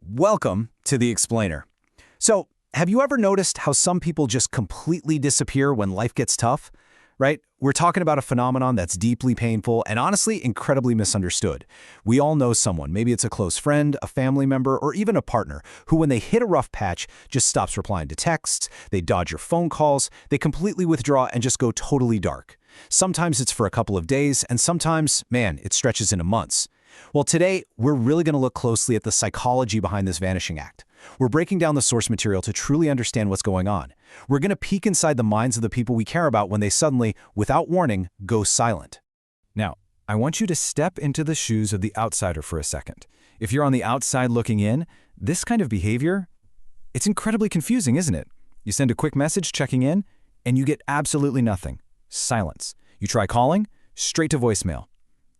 Welcome to The Explainer. So, have you ever noticed how some people just completely disappear when life gets tough? Right? We're talking about a phenomenon that's deeply painful and honestly incredibly misunderstood. We all know someone, maybe it's a close friend, a family member, or even a partner, who when they hit a rough patch just stops replying to texts, they dodge your phone calls, they completely withdraw and just go totally dark. Sometimes it's for a couple of days, and sometimes, man, it stretches into months. Well, today, we're really going to look closely at the psychology behind this vanishing act. We're breaking down the source material to truly understand what's going on. We're going to peek inside the minds of the people we care about when they suddenly, without warning, go silent. Now, I want you to step into the shoes of the outsider for a second. If you're on the outside looking in, this kind of behavior, it's incredibly confusing, isn't it? You send a quick message checking in, and you get absolutely nothing. Silence. You try calling, straight to voicemail.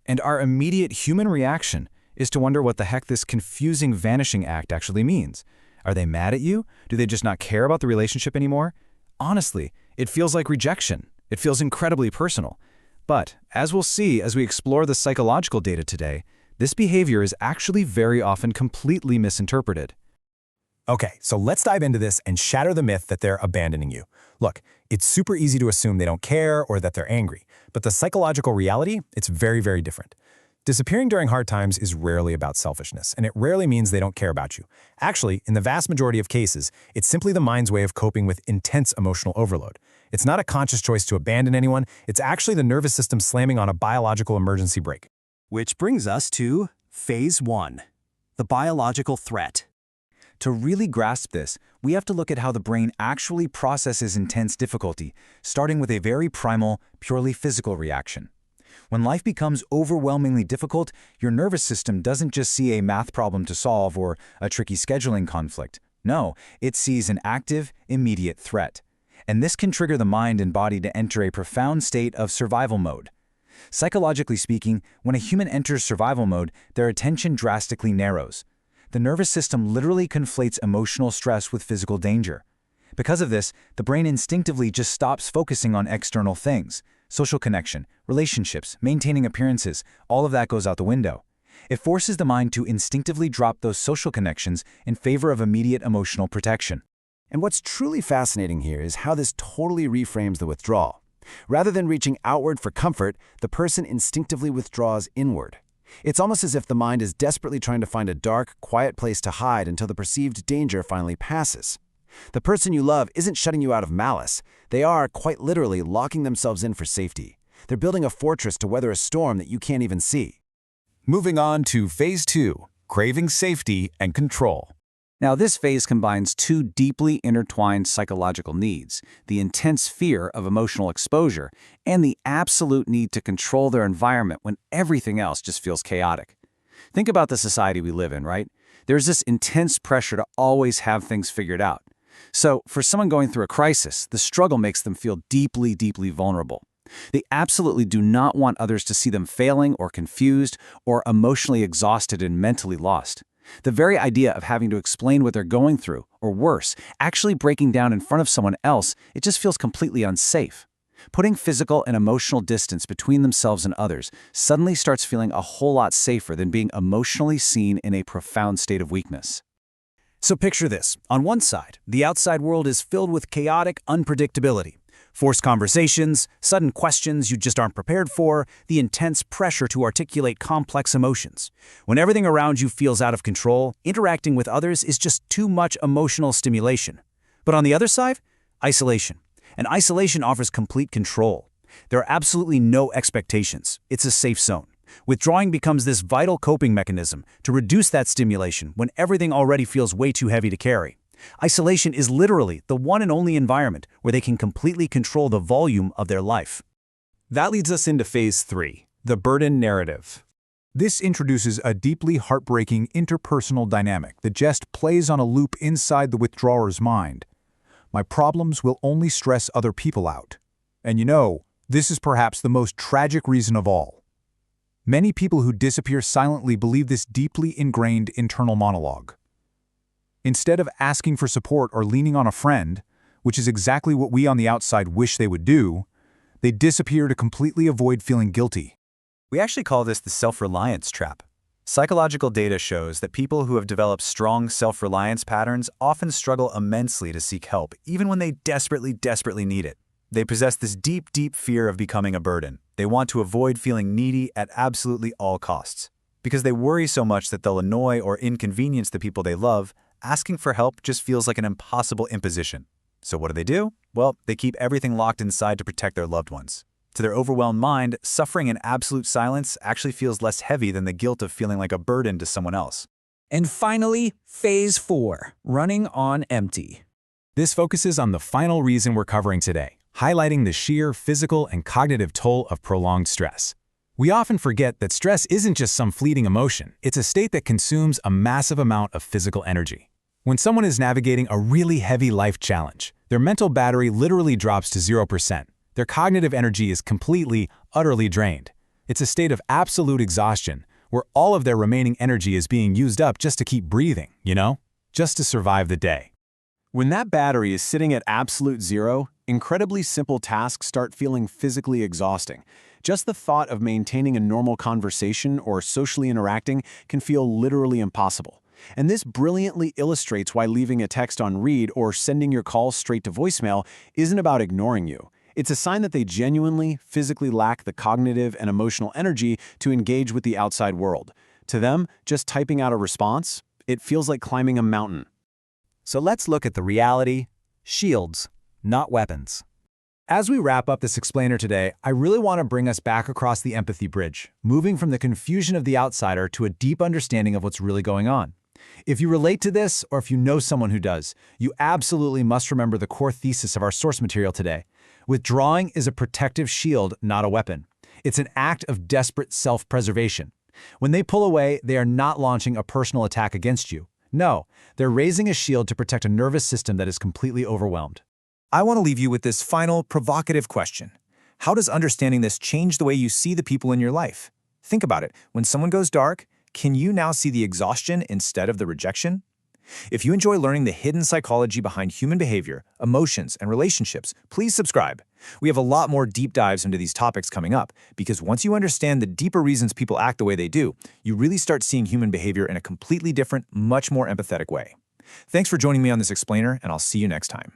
And our immediate human reaction is to wonder what the heck this confusing vanishing act actually means. Are they mad at you? Do they just not care about the relationship anymore? Honestly, it feels like rejection. It feels incredibly personal. But, as we'll see as we explore the psychological data today, this behavior is actually very often completely misinterpreted. Okay, so let's dive into this and shatter the myth that they're abandoning you. Look, it's super easy to assume they don't care or that they're angry, but the psychological reality, it's very, very different. Disappearing during hard times is rarely about selfishness, and it rarely means they don't care about you. Actually, in the vast majority of cases, it's simply the mind's way of coping with intense emotional overload. It's not a conscious choice to abandon anyone, it's actually the nervous system slamming on a biological emergency brake. Which brings us to Phase 1, the biological threat. To really grasp this, we have to look at how the brain actually processes intense difficulty, starting with a very primal, purely physical reaction. When life becomes overwhelmingly difficult, your nervous system doesn't just see a math problem to solve or a tricky scheduling conflict. No, it sees an active, immediate threat. And this can trigger the mind and body to enter a profound state of survival mode. Psychologically speaking, when a human enters survival mode, their attention drastically narrows. The nervous system literally conflates emotional stress with physical danger. Because of this, the brain instinctively just stops focusing on external things. Social connection, relationships, maintaining appearances, all of that goes out the window. It forces the mind to instinctively drop those social connections in favor of immediate emotional protection. And what's truly fascinating here is how this totally reframes the withdrawal. Rather than reaching outward for comfort, the person instinctively withdraws inward. It's almost as if the mind is desperately trying to find a dark, quiet place to hide until the perceived danger finally passes. The person you love isn't shutting you out of malice. They are, quite literally, locking themselves in for safety. They're building a fortress to weather a storm that you can't even see. Moving on to Phase 2, craving safety and control. Now, this phase combines two deeply intertwined psychological needs, the intense fear of emotional exposure and the absolute need to control their environment when everything else just feels chaotic. Think about the society we live in, right? There's this intense pressure to always have things figured out. So, for someone going through a crisis, the struggle makes them feel deeply, deeply vulnerable. They absolutely do not want others to see them failing or confused or emotionally exhausted and mentally lost. The very idea of having to explain what they're going through, or worse, actually breaking down in front of someone else, it just feels completely unsafe. Putting physical and emotional distance between themselves and others suddenly starts feeling a whole lot safer than being emotionally seen in a profound state of weakness. So picture this. On one side, the outside world is filled with chaotic unpredictability. Forced conversations, sudden questions you just aren't prepared for, the intense pressure to articulate complex emotions. When everything around you feels out of control, interacting with others is just too much emotional stimulation. But on the other side, isolation. And isolation offers complete control. There are absolutely no expectations. It's a safe zone. Withdrawing becomes this vital coping mechanism to reduce that stimulation when everything already feels way too heavy to carry. Isolation is literally the one and only environment where they can completely control the volume of their life. That leads us into Phase 3, the burden narrative. This introduces a deeply heartbreaking interpersonal dynamic that just plays on a loop inside the withdrawer's mind. My problems will only stress other people out. And this is perhaps the most tragic reason of all. Many people who disappear silently believe this deeply ingrained internal monologue. Instead of asking for support or leaning on a friend, which is exactly what we on the outside wish they would do, they disappear to completely avoid feeling guilty. We actually call this the self-reliance trap. Psychological data shows that people who have developed strong self-reliance patterns often struggle immensely to seek help, even when they desperately need it. They possess this deep fear of becoming a burden. They want to avoid feeling needy at absolutely all costs. Because they worry so much that they'll annoy or inconvenience the people they love, asking for help just feels like an impossible imposition. So what do? Well, they keep everything locked inside to protect their loved ones. To their overwhelmed mind, suffering in absolute silence actually feels less heavy than the guilt of feeling like a burden to someone else. And finally, phase 4, running on empty. This focuses on the final reason we're covering today, highlighting the sheer physical and cognitive toll of prolonged stress. We often forget that stress isn't just some fleeting emotion. It's a state that consumes a massive amount of physical energy. When someone is navigating a really heavy life challenge, their mental battery literally drops to 0%. Their cognitive energy is completely, utterly drained. It's a state of absolute exhaustion, where all of their remaining energy is being used up just to keep breathing, just to survive the day. When that battery is sitting at absolute zero, incredibly simple tasks start feeling physically exhausting. Just the thought of maintaining a normal conversation or socially interacting can feel literally impossible. And this brilliantly illustrates why leaving a text on read or sending your call straight to voicemail isn't about ignoring you. It's a sign that they genuinely, physically lack the cognitive and emotional energy to engage with the outside world. To them, just typing out a response, it feels like climbing a mountain. So let's look at the reality: shields, not weapons. As we wrap up this explainer today, I really want to bring us back across the empathy bridge, moving from the confusion of the outsider to a deep understanding of what's really going on. If you relate to this, or if you know someone who does, you absolutely must remember the core thesis of our source material today. Withdrawing is a protective shield, not a weapon. It's an act of desperate self-preservation. When they pull away, they are not launching a personal attack against you. No, they're raising a shield to protect a nervous system that is completely overwhelmed. I want to leave you with this final, provocative question. How does understanding this change the way you see the people in your life? Think about it. When someone goes dark, can you now see the exhaustion instead of the rejection? If you enjoy learning the hidden psychology behind human behavior, emotions, and relationships, please subscribe. We have a lot more deep dives into these topics coming up, because once you understand the deeper reasons people act the way they do, you really start seeing human behavior in a completely different, much more empathetic way. Thanks for joining me on this explainer, and I'll see you next time.